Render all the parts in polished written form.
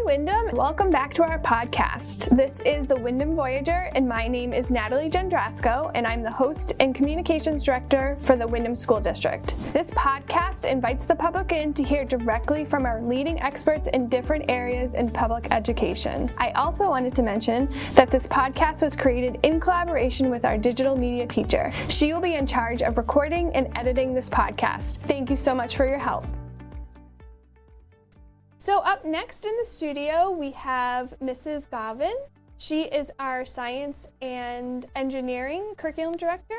Wyndham. Welcome back to our podcast. This is the Wyndham Voyager, and my name is Natalie Gendrasco, and I'm the host and communications director for the Wyndham School District. This podcast invites the public in to hear directly from our leading experts in different areas in public education. I also wanted to mention that this podcast was created in collaboration with our digital media teacher. She will be in charge of recording and editing this podcast. Thank you so much for your help. So up next in the studio, we have Mrs. Gauvin. She is our Science and Engineering Curriculum Director.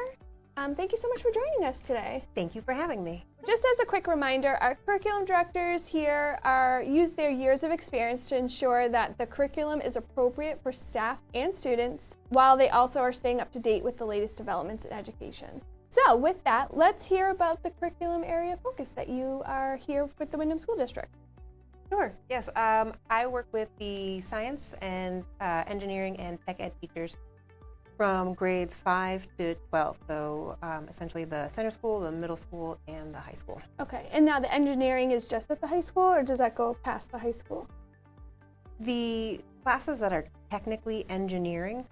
Thank you so much for joining us today. Thank you for having me. Just as a quick reminder, our curriculum directors here use their years of experience to ensure that the curriculum is appropriate for staff and students, while they also are staying up to date with the latest developments in education. So with that, let's hear about the curriculum area focus that you are here with the Wyndham School District. Sure, yes. I work with the science and engineering and tech ed teachers from grades 5 to 12. So essentially the center school, the middle school, and the high school. Okay, and now the engineering is just at the high school, or does that go past the high school? The classes that are technically engineering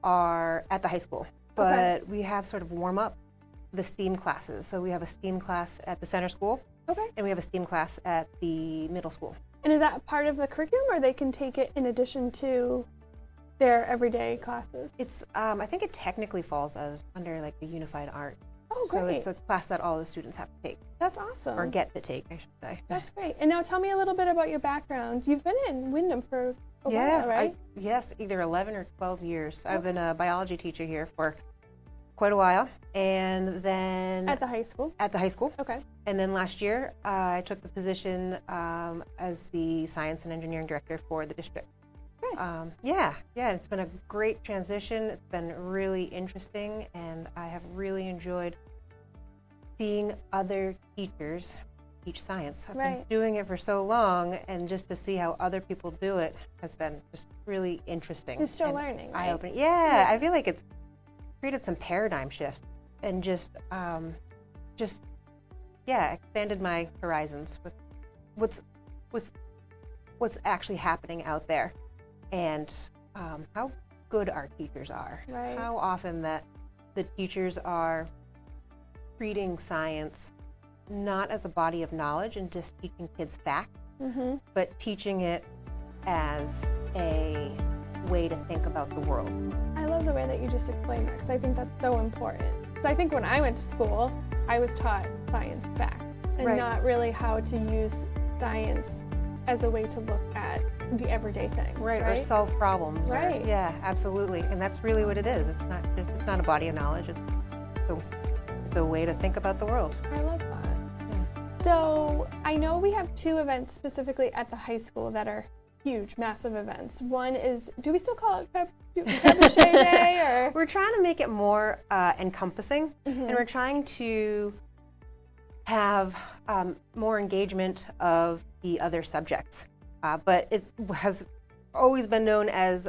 are at the high school, but we have sort of warm up the STEAM classes. So we have a STEAM class at the center school. Okay. And we have a STEAM class at the middle school. And is that part of the curriculum, or they can take it in addition to their everyday classes? It's, I think it technically falls under like the unified art. Oh, great. So it's a class that all the students have to take. That's awesome. Or get to take, I should say. That's great. And now tell me a little bit about your background. You've been in Wyndham for a while, right? Yes, either 11 or 12 years. Okay. I've been a biology teacher here for quite a while. And then at the high school? At the high school. Okay. And then last year, I took the position as the science and engineering director for the district. Okay. Yeah, it's been a great transition. It's been really interesting, and I have really enjoyed seeing other teachers teach science. I've been doing it for so long, and just to see how other people do it has been just really interesting. You're still learning, right? Eye-opening. Yeah, I feel like it's created some paradigm shifts and just expanded my horizons with what's actually happening out there, and how good our teachers are. Right. How often that the teachers are treating science not as a body of knowledge and just teaching kids facts, but teaching it as a way to think about the world. I love the way that you just explained that, because I think that's so important. So I think when I went to school, I was taught science facts and not really how to use science as a way to look at the everyday things. Right, or solve problems. Right. Yeah, absolutely. And that's really what it is. It's not a body of knowledge. It's a way to think about the world. I love that. Yeah. So I know we have two events specifically at the high school that are huge, massive events. One is, do we still call it Trebuchet Day? Or? We're trying to make it more encompassing, and we're trying to have more engagement of the other subjects. But it has always been known as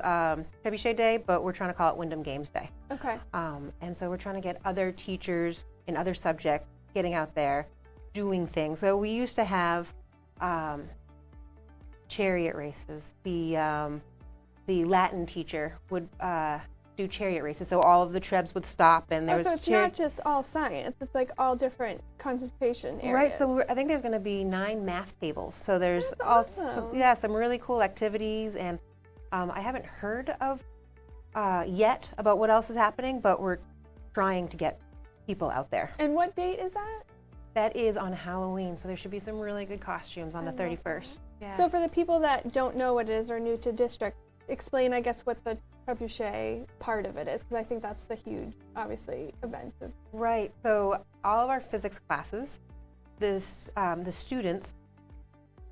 Trebuchet Day, but we're trying to call it Wyndham Games Day. Okay. And so we're trying to get other teachers in other subjects getting out there, doing things. So we used to have chariot races. The Latin teacher would do chariot races, so all of the trebs would stop, and there was. So it's not just all science; it's like all different concentration areas. Right. So I think there's going to be 9 math tables. So there's some really cool activities, and I haven't heard of yet about what else is happening, but we're trying to get people out there. And what date is that? That is on Halloween, so there should be some really good costumes on the 31st. Yeah. So for the people that don't know what it is or new to district, explain, I guess, what the Trebuchet part of it is, because I think that's the huge, obviously, event. Right. So all of our physics classes, the students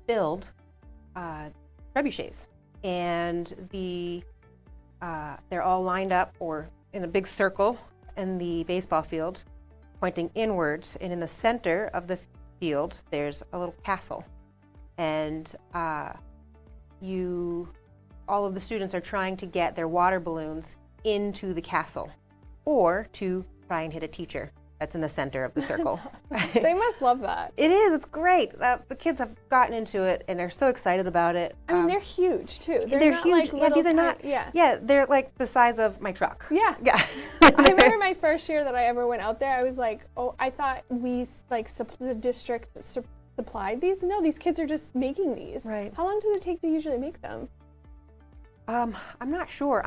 build trebuchets, and they're all lined up or in a big circle in the baseball field, pointing inwards, and in the center of the field there's a little castle, and all of the students are trying to get their water balloons into the castle or to try and hit a teacher. that's in the center of the circle. Awesome. They must love that. It is. It's great. The kids have gotten into it, and they're so excited about it. I mean, they're huge too. They're not huge. Like Yeah, these are not. Yeah. Yeah, they're like the size of my truck. Yeah. Yeah. I remember my first year that I ever went out there. I was like, oh, I thought the district supplied these. No, these kids are just making these. Right. How long does it take to usually make them? I'm not sure.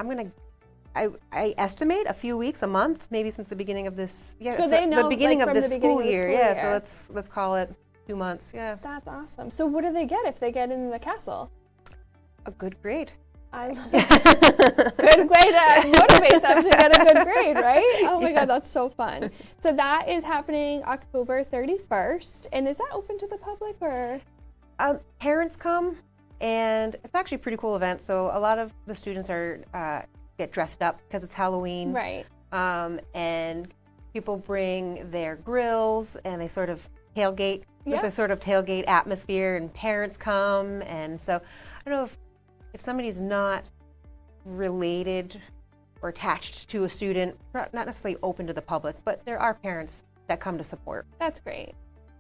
I estimate a few weeks, a month, maybe since the beginning of this. Yeah, so they know the beginning like, of this school year. Yeah, year. so let's call it 2 months. Yeah. That's awesome. So what do they get if they get in the castle? A good grade. I love it. Good way to motivate them to get a good grade, right? Oh my God, that's so fun. So that is happening October 31st. And is that open to the public or? Parents come, and it's actually a pretty cool event. So a lot of the students get dressed up because it's Halloween. Right. And people bring their grills and they sort of tailgate. Yep. It's a sort of tailgate atmosphere, and parents come. And so I don't know if somebody's not related or attached to a student, not necessarily open to the public, but there are parents that come to support. That's great.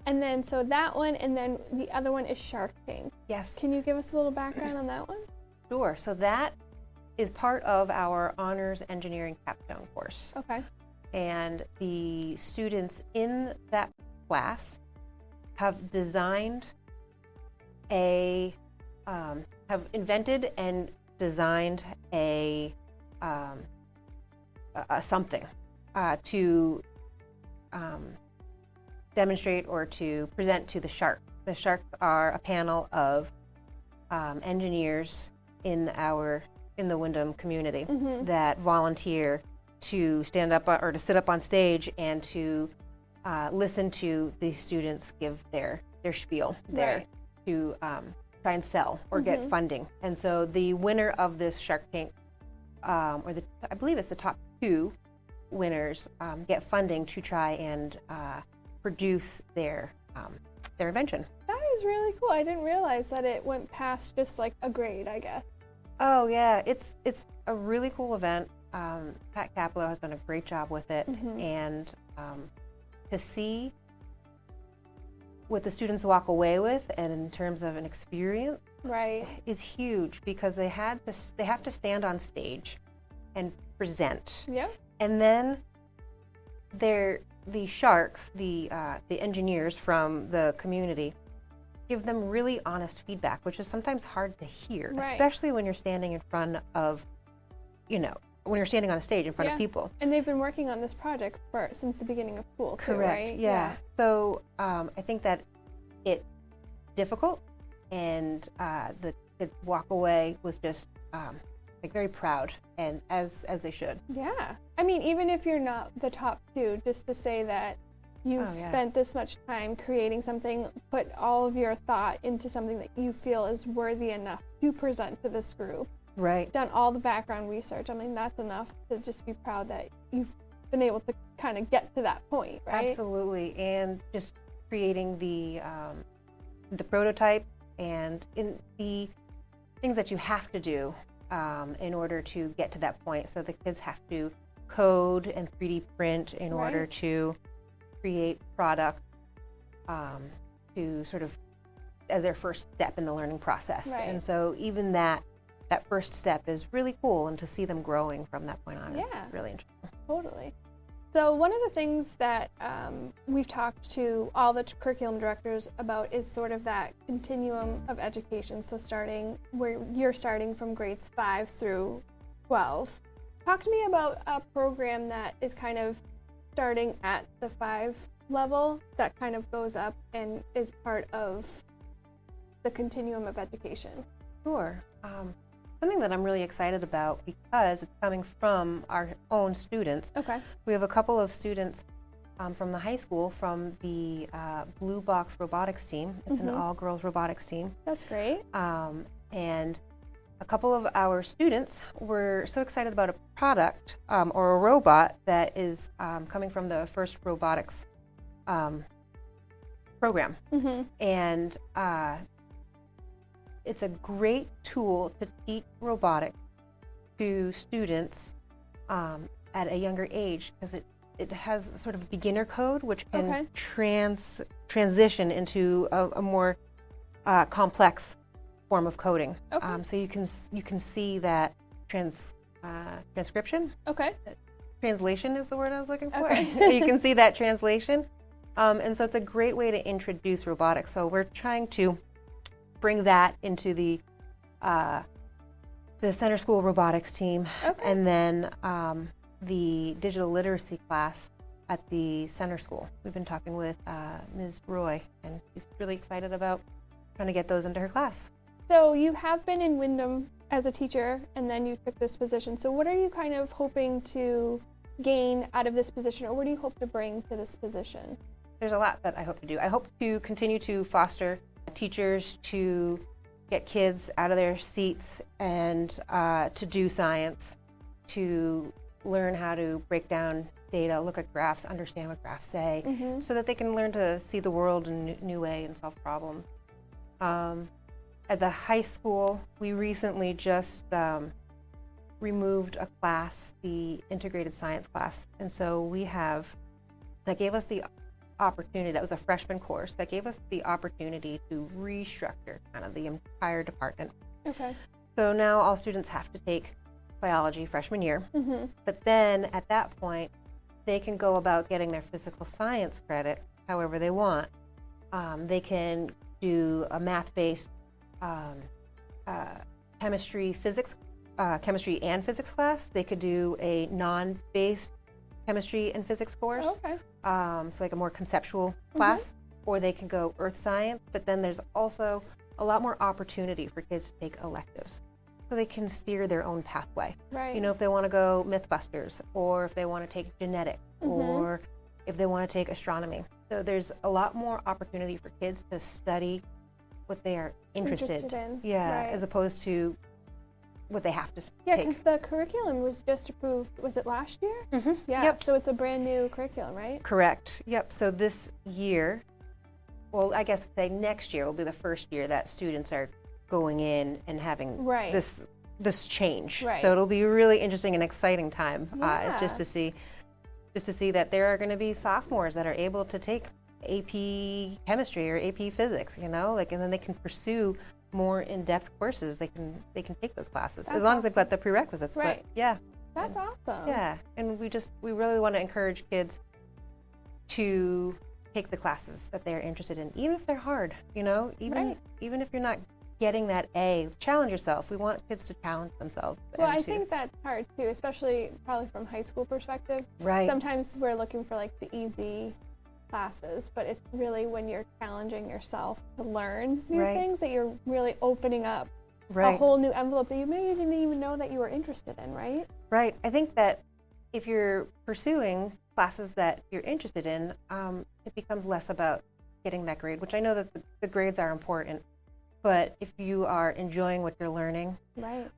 And then, so that one, and then the other one is Shark Tank. Yes. Can you give us a little background on that one? Sure. So that is part of our Honors Engineering Capstone course. Okay. And the students in that class have designed have invented and designed a something to demonstrate or to present to the shark. The sharks are a panel of engineers in the Windham community that volunteer to stand up or to sit up on stage and to listen to the students give their spiel there to try and sell or get funding. And so the winner of this Shark Tank, I believe it's the top 2 winners, get funding to try and produce their invention. That is really cool. I didn't realize that it went past just like a grade, I guess. Oh yeah, it's a really cool event. Pat Capello has done a great job with it, and to see what the students walk away with, and in terms of an experience, is huge, because they have to stand on stage and present. Yeah. And then the sharks, the engineers from the community, give them really honest feedback, which is sometimes hard to hear, especially when you're standing in front of, when you're standing on a stage in front of people. And they've been working on this project since the beginning of school, too, Correct. right? Yeah. So I think that it's difficult, and the kids walk away with just very proud, and as they should. Yeah. I mean, even if you're not the top 2, just to say that you've spent this much time creating something, put all of your thought into something that you feel is worthy enough to present to this group. Right. Done all the background research. I mean, that's enough to just be proud that you've been able to kind of get to that point, right? Absolutely. And just creating the prototype and in the things that you have to do in order to get to that point. So the kids have to code and 3D print in order to create product to sort of as their first step in the learning process. And so even that first step is really cool, and to see them growing from that point on is really interesting. Totally. So one of the things that we've talked to all the curriculum directors about is sort of that continuum of education. So where you're starting from grades 5 through 12. Talk to me about a program that is kind of starting at the 5 level that kind of goes up and is part of the continuum of education. Sure. Something that I'm really excited about, because it's coming from our own students. Okay. We have a couple of students from the high school from the Blue Box robotics team. It's an all-girls robotics team. That's great. And a couple of our students were so excited about a product or a robot that is coming from the First Robotics program. And it's a great tool to teach robotics to students at a younger age, because it has sort of beginner code, which can transition into a more complex form of coding. So you can see that transcription. Translation is the word I was looking for. You can see that translation. And so it's a great way to introduce robotics. So we're trying to bring that into the center school robotics team, and then the digital literacy class at the center school. We've been talking with Ms. Roy, and she's really excited about trying to get those into her class. So you have been in Windham as a teacher, and then you took this position. So what are you kind of hoping to gain out of this position, or what do you hope to bring to this position? There's a lot that I hope to do. I hope to continue to foster teachers to get kids out of their seats and to do science, to learn how to break down data, look at graphs, understand what graphs say, so that they can learn to see the world in a new way and solve problems. At the high school, we recently just removed a class, the integrated science class, and so that gave us the opportunity, that was a freshman course, that gave us the opportunity to restructure kind of the entire department. So now all students have to take biology freshman year, but then at that point, they can go about getting their physical science credit however they want. They can do a math-based chemistry and physics class. They could do a non-based chemistry and physics course, so like a more conceptual class, or they can go earth science, but then there's also a lot more opportunity for kids to take electives, so they can steer their own pathway. You know, if they want to go Mythbusters, or if they want to take genetics, or if they want to take astronomy. So there's a lot more opportunity for kids to study what they are interested in. As opposed to what they have to take. Because the curriculum was just approved, was it last year? So it's a brand new curriculum, right? Correct. So this year, well, I guess say next year will be the first year that students are going in and having this change. So it'll be a really interesting and exciting time just to see that there are going to be sophomores that are able to take AP chemistry or AP physics, you know, like, and then they can pursue more in-depth courses. They can take those classes as long as they've got the prerequisites. But, that's awesome. And we really want to encourage kids to take the classes that they are interested in, even if they're hard. You know, even if you're not getting that A, challenge yourself. We want kids to challenge themselves. Well, I think that's hard too, especially probably from high school perspective. Sometimes we're looking for like the easy classes, but it's really when you're challenging yourself to learn new things that you're really opening up a whole new envelope that you maybe didn't even know that you were interested in, right? I think that if you're pursuing classes that you're interested in, it becomes less about getting that grade, which I know that the grades are important, but if you are enjoying what you're learning, then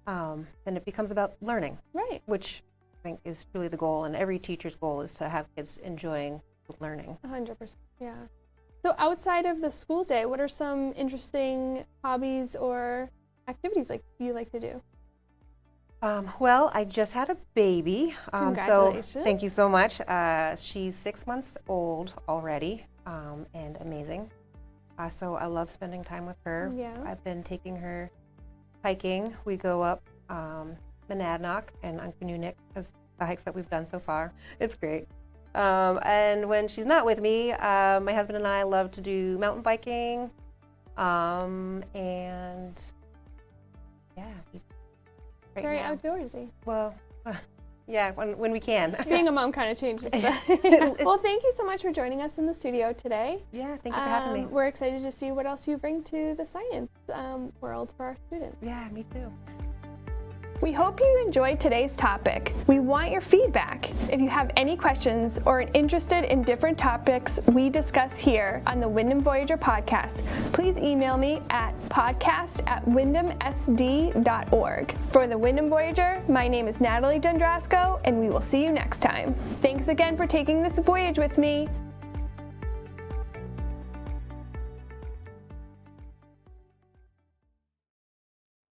it becomes about learning, which I think is truly the goal, and every teacher's goal is to have kids enjoying learning. 100%. So outside of the school day, what are some interesting hobbies or activities you like to do? Well, I just had a baby. Congratulations. So thank you so much. She's 6 months old already, and amazing. So I love spending time with her. I've been taking her hiking. We go up Monadnock and Uncanunic as the hikes that we've done so far. It's great. And when she's not with me, my husband and I love to do mountain biking, and very outdoorsy. Well, when we can. Being a mom kind of changes that. Well, thank you so much for joining us in the studio today. Thank you for having me. We're excited to see what else you bring to the science world for our students. Me too. We hope you enjoyed today's topic. We want your feedback. If you have any questions or are interested in different topics we discuss here on the Windham Voyager podcast, please email me at podcast@windhamsd.org. For the Windham Voyager, my name is Natalie Dendrasco, and we will see you next time. Thanks again for taking this voyage with me.